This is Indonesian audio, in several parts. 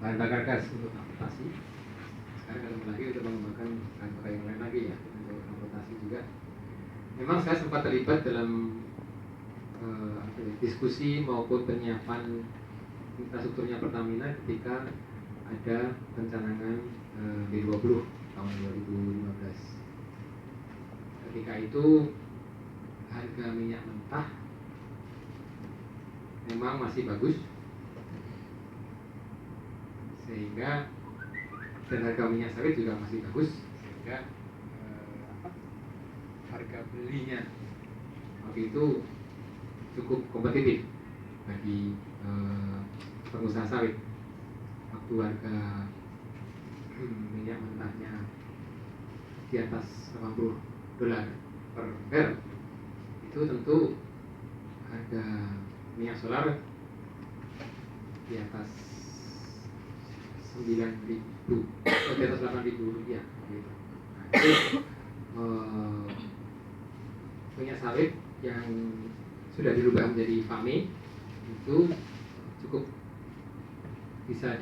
bahan bakar gas untuk transportasi. Sekarang ketemu lagi untuk mengembangkan bahan bakar yang lain lagi ya untuk transportasi juga. Memang saya sempat terlibat dalam diskusi maupun penyiapan infrastrukturnya Pertamina ketika ada pencanangan B20 tahun 2015. Ketika itu harga minyak mentah memang masih bagus, sehingga dan harga minyak sawit juga masih bagus, sehingga harga belinya waktu itu cukup kompetitif bagi pengusaha sawit. Waktu harga minyak mentahnya di atas $80 per barrel, itu tentu harga minyak solar di atas 9.000, di atas 8.000 rupiah gitu. Nah, itu minyak sawit yang sudah dirubah menjadi FAME itu cukup bisa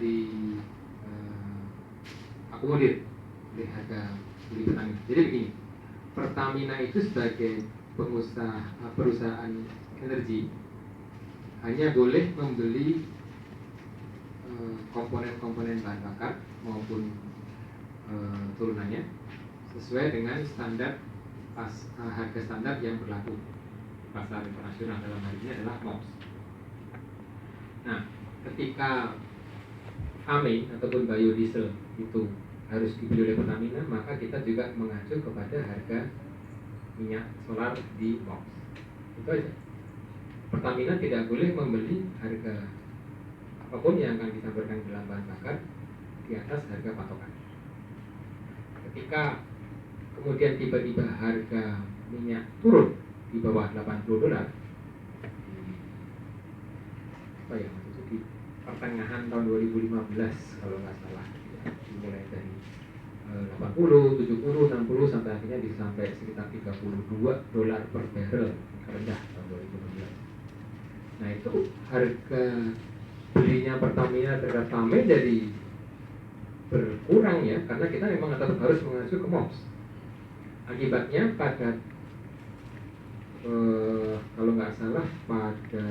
akomodir oleh harga beli Pertamina. Jadi begini, Pertamina itu sebagai perusahaan energi hanya boleh membeli komponen-komponen bahan bakar maupun turunannya sesuai dengan standar harga standar yang berlaku di pasar internasional, dalam hal ini adalah MOPS. Nah, ketika FAME ataupun biodiesel itu harus dibeli oleh Pertamina, maka kita juga mengacu kepada harga minyak solar di MOPS. Itu aja. Pertamina tidak boleh membeli harga apapun yang akan disampaikan dalam bahan bakar di atas harga patokan. Ketika kemudian tiba-tiba harga minyak turun di bawah $80, apa ya, itu di pertengahan tahun 2015 kalau nggak salah, ya, mulai dari 80, 70, 60 sampai akhirnya bisa sampai sekitar $32 per barrel, terendah tahun 2016. Nah, itu harga belinya Pertamina terhadap FAME jadi berkurang ya, karena kita memang tetap harus mengacu ke MOPS. Akibatnya pada kalau nggak salah pada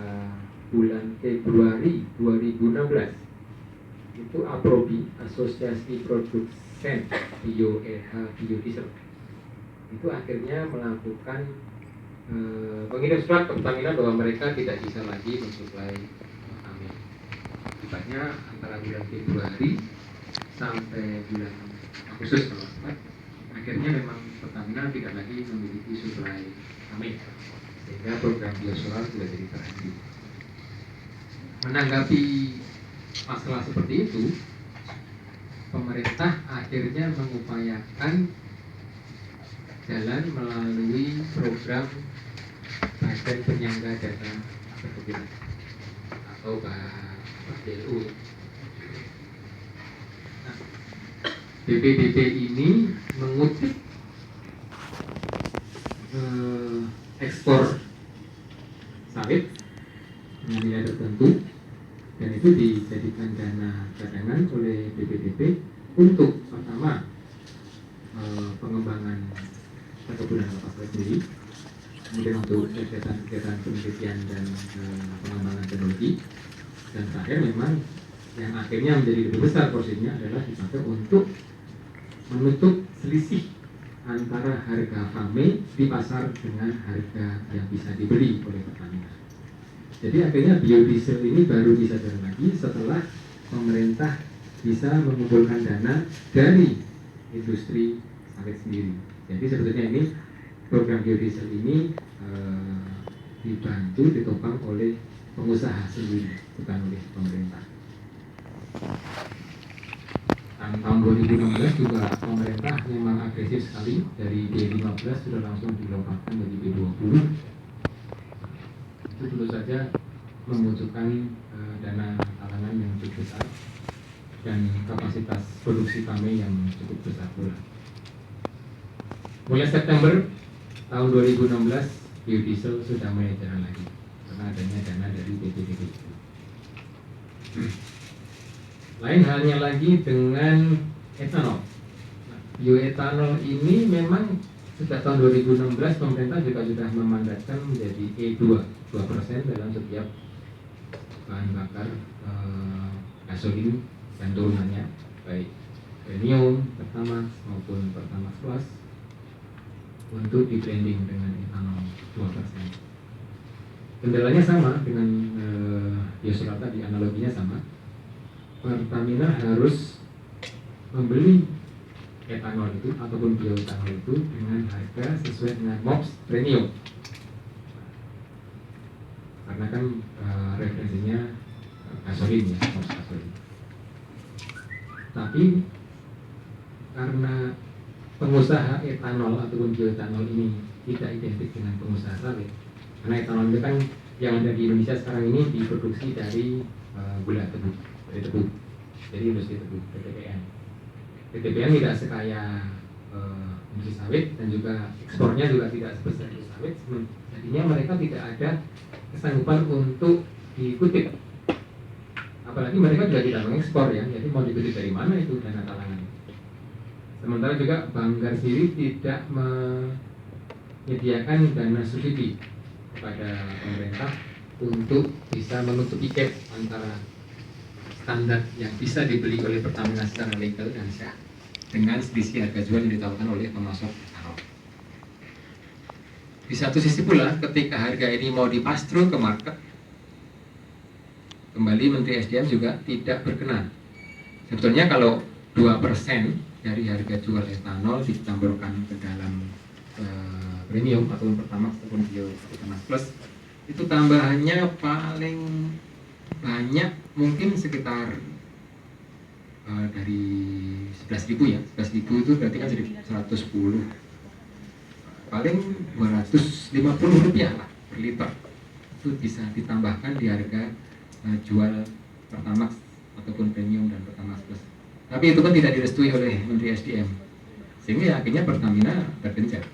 bulan Februari 2016 itu APROBI, Asosiasi Produsen Biodiesel, itu akhirnya melakukan mengirim surat ke Pertamina bahwa mereka tidak bisa lagi mensuplai Pertamina. Akibatnya antara bulan Februari sampai bulan Agustus kalau tepat, akhirnya memang Pertamina tidak lagi memiliki suplai Pertamina, sehingga program biosolar sudah jadi terhenti. Menanggapi masalah seperti itu, pemerintah akhirnya mengupayakan jalan melalui program Badan Penyangga Dana Perkebunan atau BDU. Nah, BPDB ini mengutip ekspor sawit dengan nilai tertentu, dan itu dijadikan dana cadangan oleh BPDB untuk pertama pengembangan perkebunan kelapa sawit sendiri, kemudian untuk kegiatan penelitian dan pengembangan teknologi, dan terakhir memang yang akhirnya menjadi lebih besar porsinya adalah dipakai untuk menutup selisih antara harga FAME di pasar dengan harga yang bisa dibeli oleh Pertamina. Jadi akhirnya biodiesel ini baru bisa jalan lagi setelah pemerintah bisa mengumpulkan dana dari industri sawit sendiri. Jadi sebetulnya ini program biodiesel ini dibantu, ditopang oleh pengusaha sendiri, bukan oleh pemerintah. Dan tahun 2016 juga pemerintah memang agresif sekali, dari B15 sudah langsung dilompat menjadi B20. Itu tentu saja membutuhkan dana talangan yang cukup besar dan kapasitas produksi kami yang cukup besar pula. Mulai September tahun 2016 biodiesel sudah mulai jalan lagi karena adanya dana dari BPDB. Lain halnya lagi dengan etanol. Nah, bioetanol ini memang sejak tahun 2016 pemerintah juga sudah memandatkan menjadi E2, 2% dalam setiap bahan bakar gasolin dan turunannya, baik premium, Pertamax maupun Pertamax Plus, untuk di blending dengan etanol 2%. Kendalanya sama dengan biosolar tadi, analoginya sama. Pertamina harus membeli etanol itu ataupun bioetanol itu dengan harga sesuai dengan MOPS premium, karena kan referensinya gasolin ya, MOPS gasolin. Tapi karena pengusaha etanol ataupun bioetanol ini tidak identik dengan pengusaha sawit, karena etanol itu kan yang ada di Indonesia sekarang ini diproduksi dari gula tebu, dari tebu, jadi industri tebu, PTPN. PTPN tidak sekaya industri sawit dan juga ekspornya juga tidak sebesar industri sawit, jadinya mereka tidak ada kesanggupan untuk dikutip, apalagi mereka juga tidak mengekspor ya, jadi mau dikutip dari mana itu dana talangan. Sementara juga Banggar sendiri tidak menyediakan dana subsidi kepada pemerintah untuk bisa menutupi gap antara standar yang bisa dibeli oleh Pertamina secara legal dan sah dengan selisih harga jual yang ditawarkan oleh pemasok etanol. Di satu sisi pula, ketika harga ini mau dipastru ke market, kembali Menteri SDM juga tidak berkenan. Sebetulnya kalau 2% dari harga jual etanol ditambahkan ke dalam premium ataupun Pertamax ataupun Pertamax Plus, itu tambahannya paling banyak mungkin sekitar dari 11.000 ya, 11.000 itu berarti kan jadi 110, paling 250 rupiah lah per liter, itu bisa ditambahkan di harga jual Pertamax ataupun premium dan Pertamax Plus. Tapi itu kan tidak direstui oleh Menteri SDM, sehingga akhirnya Pertamina tergencar.